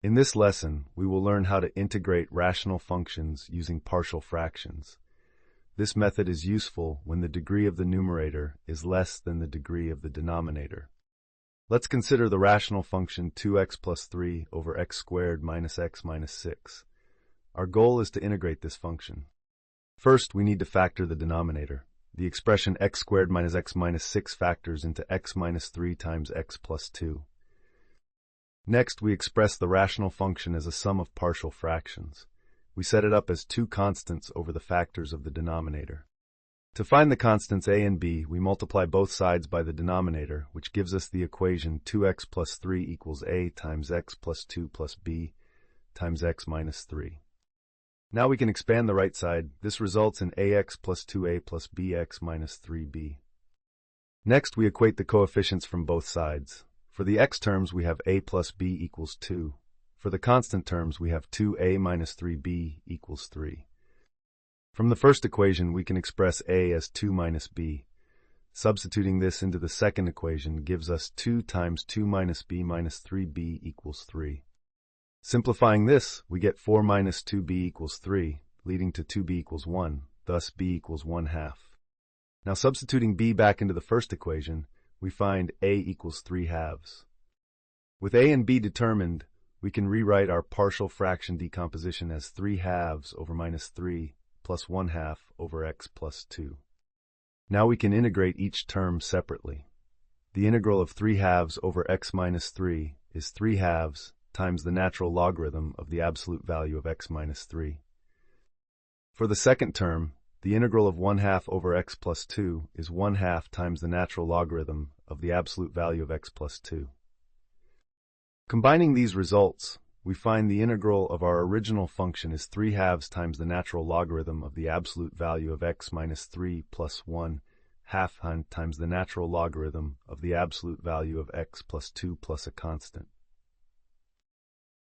In this lesson, we will learn how to integrate rational functions using partial fractions. This method is useful when the degree of the numerator is less than the degree of the denominator. Let's consider the rational function 2x plus 3 over x squared minus x minus 6. Our goal is to integrate this function. First, we need to factor the denominator. The expression x squared minus x minus 6 factors into x minus 3 times x plus 2. Next, we express the rational function as a sum of partial fractions. We set it up as two constants over the factors of the denominator. To find the constants a and b, we multiply both sides by the denominator, which gives us the equation 2x plus 3 equals a times x plus 2 plus b times x minus 3. Now we can expand the right side. This results in ax plus 2a plus bx minus 3b. Next, we equate the coefficients from both sides. For the x terms, we have a plus b equals 2. For the constant terms, we have 2a minus 3b equals 3. From the first equation, we can express a as 2 minus b. Substituting this into the second equation gives us 2 times 2 minus b minus 3b equals 3. Simplifying this, we get 4 minus 2b equals 3, leading to 2b equals 1, thus b equals 1/2. Now substituting b back into the first equation, we find a equals 3/2. With a and b determined, we can rewrite our partial fraction decomposition as 3/2 over minus 3 plus 1/2 over x plus 2. Now we can integrate each term separately. The integral of 3/2 over x minus 3 is 3/2 times the natural logarithm of the absolute value of x minus 3. For the second term, the integral of 1/2 over x plus 2 is 1/2 times the natural logarithm of the absolute value of x plus 2. Combining these results, we find the integral of our original function is 3/2 times the natural logarithm of the absolute value of x minus 3 plus 1/2 times the natural logarithm of the absolute value of x plus 2 plus a constant.